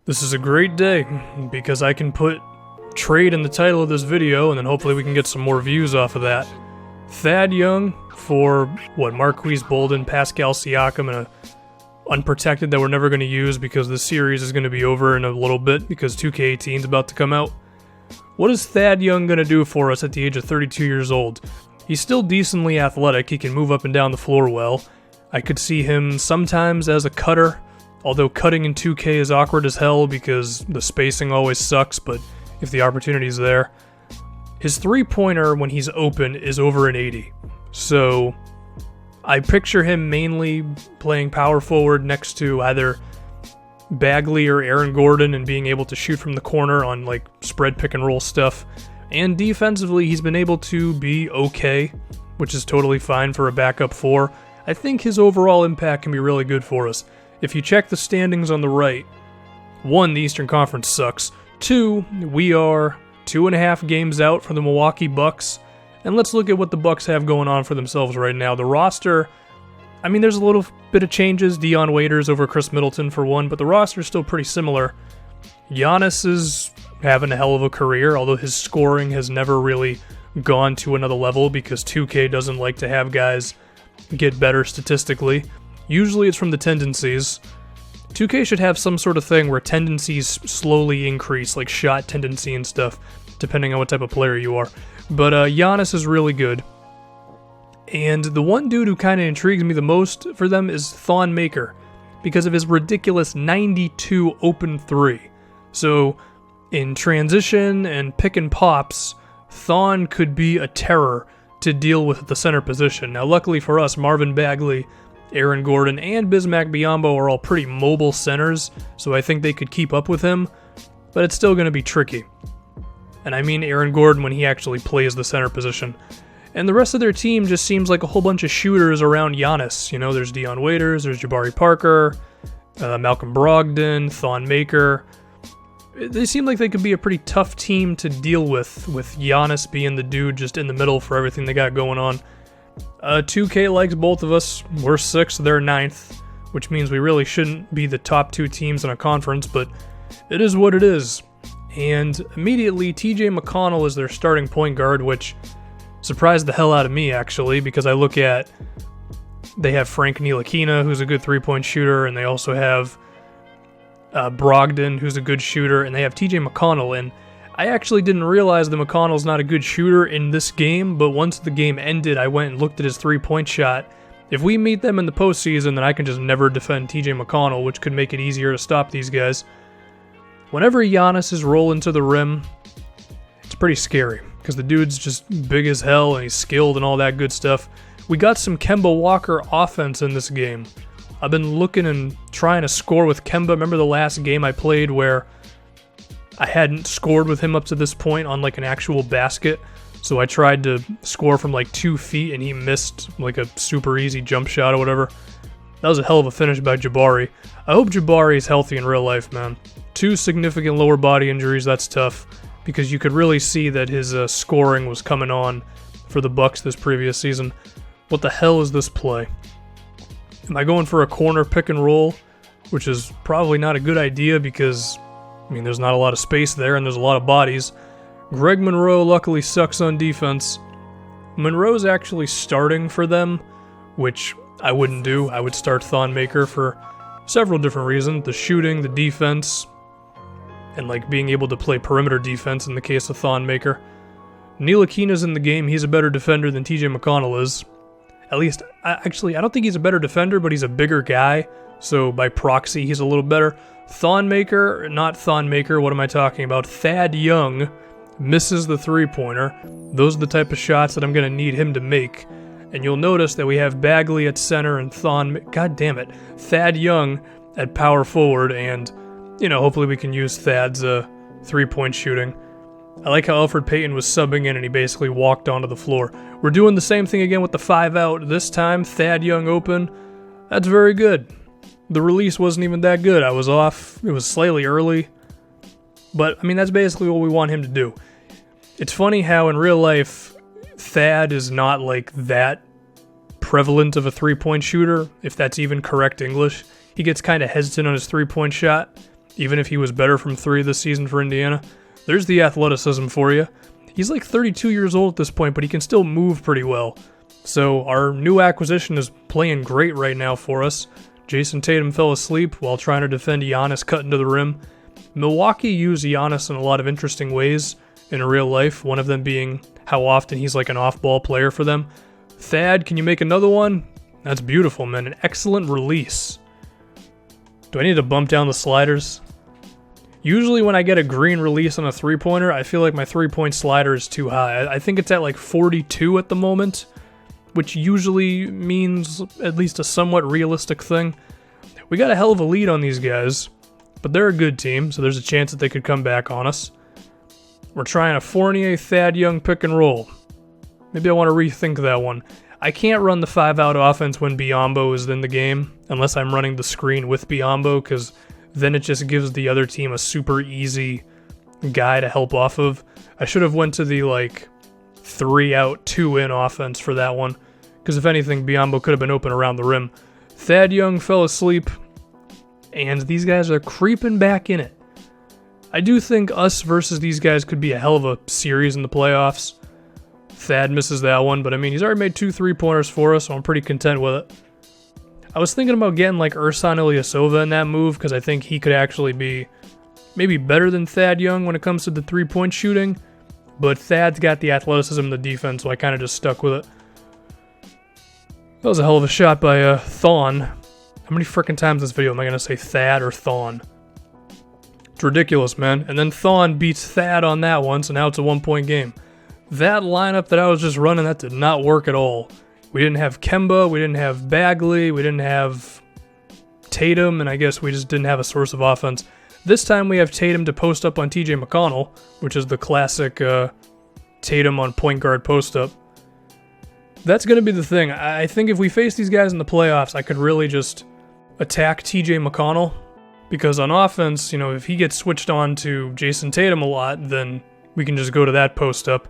This is a great day, because I can put trade in the title of this video, and then hopefully we can get some more views off of that. Thad Young for, Marquise Bolden, Pascal Siakam, and a unprotected that we're never going to use because the series is going to be over in a little bit because 2K18 is about to come out. What is Thad Young going to do for us at the age of 32 years old? He's still decently athletic, he can move up and down the floor well. I could see him sometimes as a cutter, although cutting in 2K is awkward as hell because the spacing always sucks, but if the opportunity's there. His three-pointer, when he's open, is over an 80. So I picture him mainly playing power forward next to either Bagley or Aaron Gordon and being able to shoot from the corner on like spread pick and roll stuff. And defensively, he's been able to be okay, which is totally fine for a backup four. I think his overall impact can be really good for us. If you check the standings on the right, 1, the Eastern Conference sucks. 2, we are 2.5 games out from the Milwaukee Bucks. And let's look at what the Bucks have going on for themselves right now. The roster, I mean, there's a little bit of changes. Dion Waiters over Chris Middleton for one, but the roster is still pretty similar. Giannis is having a hell of a career, although his scoring has never really gone to another level because 2K doesn't like to have guys get better statistically. Usually it's from the tendencies. 2K should have some sort of thing where tendencies slowly increase, like shot tendency and stuff, depending on what type of player you are. But Giannis is really good. And the one dude who kind of intrigues me the most for them is Thon Maker, because of his ridiculous 92 open three. So in transition and pick and pops, Thon could be a terror to deal with the center position. Now luckily for us, Marvin Bagley, Aaron Gordon, and Bismack Biyombo are all pretty mobile centers, so I think they could keep up with him, but it's still going to be tricky. And I mean Aaron Gordon when he actually plays the center position. And the rest of their team just seems like a whole bunch of shooters around Giannis. You know, there's Dion Waiters, there's Jabari Parker, Malcolm Brogdon, Thon Maker. They seem like they could be a pretty tough team to deal with Giannis being the dude just in the middle for everything they got going on. 2K likes both of us. We're 6th, they're 9th, which means we really shouldn't be the top 2 teams in a conference, but it is what it is. And immediately, TJ McConnell is their starting point guard, which surprised the hell out of me, actually, because I look at, they have Frank Ntilikina, who's a good three-point shooter, and they also have Brogdon, who's a good shooter, and they have TJ McConnell, and I actually didn't realize that McConnell's not a good shooter in this game, but once the game ended, I went and looked at his three-point shot. If we meet them in the postseason, then I can just never defend TJ McConnell, which could make it easier to stop these guys. Whenever Giannis is rolling to the rim, it's pretty scary, because the dude's just big as hell, and he's skilled and all that good stuff. We got some Kemba Walker offense in this game. I've been looking and trying to score with Kemba. Remember the last game I played where I hadn't scored with him up to this point on like an actual basket, so I tried to score from like 2 feet and he missed like a super easy jump shot or whatever. That was a hell of a finish by Jabari. I hope Jabari is healthy in real life, man. 2 significant lower body injuries, that's tough, because you could really see that his scoring was coming on for the Bucks this previous season. What the hell is this play? Am I going for a corner pick and roll, which is probably not a good idea because I mean, there's not a lot of space there, and there's a lot of bodies. Greg Monroe luckily sucks on defense. Monroe's actually starting for them, which I wouldn't do. I would start Thon Maker for several different reasons. The shooting, the defense, and like being able to play perimeter defense in the case of Thon Maker. Ntilikina's in the game. He's a better defender than TJ McConnell is. At least, I don't think he's a better defender, but he's a bigger guy, so by proxy, he's a little better. Thon Maker, not Thon Maker, what am I talking about? Thad Young misses the three-pointer. Those are the type of shots that I'm going to need him to make. And you'll notice that we have Bagley at center and Thad Young at power forward, and, you know, hopefully we can use Thad's three-point shooting. I like how Alfred Payton was subbing in and he basically walked onto the floor. We're doing the same thing again with the 5 out. This time, Thad Young open. That's very good. The release wasn't even that good. I was off. It was slightly early. But, I mean, that's basically what we want him to do. It's funny how in real life, Thad is not like that prevalent of a three-point shooter, if that's even correct English. He gets kind of hesitant on his three-point shot. even if he was better from 3 this season for Indiana. There's the athleticism for you. He's like 32 years old at this point, but he can still move pretty well. So our new acquisition is playing great right now for us. Jason Tatum fell asleep while trying to defend Giannis cutting to the rim. Milwaukee used Giannis in a lot of interesting ways in real life, one of them being how often he's like an off-ball player for them. Thad, can you make another one? That's beautiful, man. An excellent release. Do I need to bump down the sliders? Usually when I get a green release on a three-pointer, I feel like my three-point slider is too high. I think it's at like 42 at the moment, which usually means at least a somewhat realistic thing. We got a hell of a lead on these guys, but they're a good team, so there's a chance that they could come back on us. We're trying a Fournier Thad Young pick and roll. Maybe I want to rethink that one. I can't run the 5-out offense when Biyombo is in the game, unless I'm running the screen with Biyombo, because then it just gives the other team a super easy guy to help off of. I should have went to the 3-out, 2-in offense for that one, because if anything, Biyombo could have been open around the rim. Thad Young fell asleep, and these guys are creeping back in it. I do think us versus these guys could be a hell of a series in the playoffs. Thad misses that one, but I mean, he's already made 2 3-pointers for us, so I'm pretty content with it. I was thinking about getting like Ersan Ilyasova in that move, because I think he could actually be maybe better than Thad Young when it comes to the 3-point shooting, but Thad's got the athleticism and the defense, so I kind of just stuck with it. That was a hell of a shot by Thon. How many frickin' times in this video am I going to say Thad or Thon? It's ridiculous, man. And then Thon beats Thad on that one, so now it's a 1-point game. That lineup that I was just running, that did not work at all. We didn't have Kemba, we didn't have Bagley, we didn't have Tatum, and I guess we just didn't have a source of offense. This time we have Tatum to post up on TJ McConnell, which is the classic Tatum on point guard post up. That's going to be the thing. I think if we face these guys in the playoffs, I could really just attack TJ McConnell, because on offense, if he gets switched on to Jason Tatum a lot, then we can just go to that post up.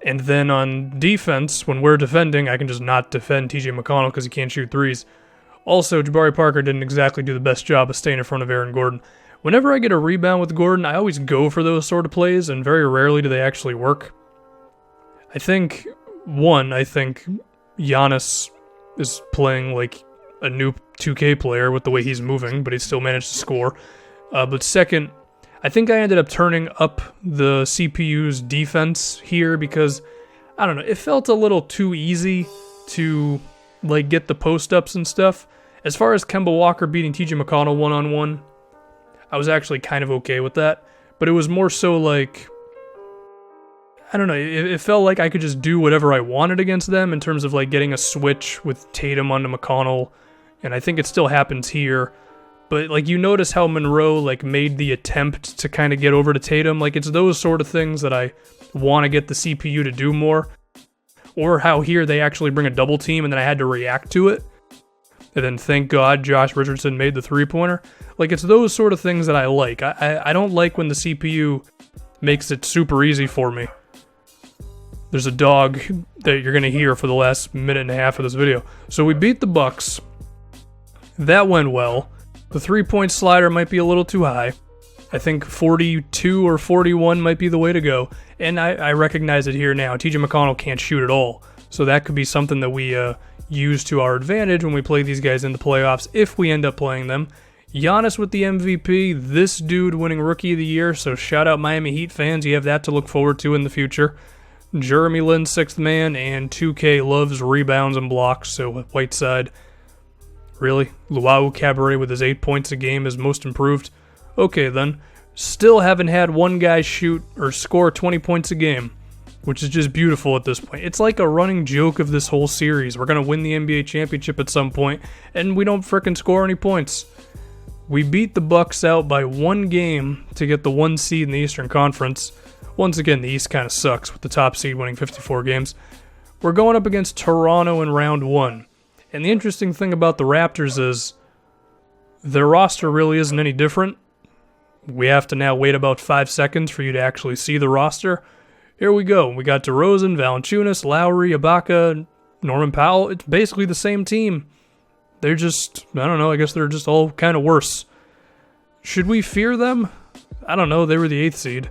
And then on defense, when we're defending, I can just not defend TJ McConnell because he can't shoot threes. Also, Jabari Parker didn't exactly do the best job of staying in front of Aaron Gordon. Whenever I get a rebound with Gordon, I always go for those sort of plays, and very rarely do they actually work. I think Giannis is playing like a new 2K player with the way he's moving, but he still managed to score. But second, I think I ended up turning up the CPU's defense here because, I don't know, it felt a little too easy to get the post-ups and stuff. As far as Kemba Walker beating TJ McConnell one-on-one, I was actually kind of okay with that. But it was more so I don't know, it felt like I could just do whatever I wanted against them in terms of getting a switch with Tatum onto McConnell, and I think it still happens here. But, you notice how Monroe, made the attempt to kind of get over to Tatum. It's those sort of things that I want to get the CPU to do more. Or how here they actually bring a double team and then I had to react to it. And then, thank God, Josh Richardson made the 3-pointer. It's those sort of things that I like. I don't like when the CPU makes it super easy for me. There's a dog that you're going to hear for the last minute and a half of this video. So we beat the Bucks. That went well. The 3-point slider might be a little too high. I think 42 or 41 might be the way to go. And I recognize it here now. TJ McConnell can't shoot at all. So that could be something that we use to our advantage when we play these guys in the playoffs, if we end up playing them. Giannis with the MVP. This dude winning Rookie of the Year. So shout out Miami Heat fans. You have that to look forward to in the future. Jeremy Lin, 6th man. And 2K loves rebounds and blocks. So Whiteside. Really? Luau Cabaret with his 8 points a game is most improved? Okay then. Still haven't had one guy shoot or score 20 points a game, which is just beautiful at this point. It's like a running joke of this whole series. We're going to win the NBA championship at some point, and we don't frickin' score any points. We beat the Bucks out by 1 game to get the 1 seed in the Eastern Conference. Once again, the East kind of sucks with the top seed winning 54 games. We're going up against Toronto in round 1. And the interesting thing about the Raptors is their roster really isn't any different. We have to now wait about 5 seconds for you to actually see the roster. Here we go. We got DeRozan, Valanciunas, Lowry, Ibaka, Norman Powell. It's basically the same team. They're just, I don't know, I guess they're just all kind of worse. Should we fear them? I don't know, they were the 8th seed.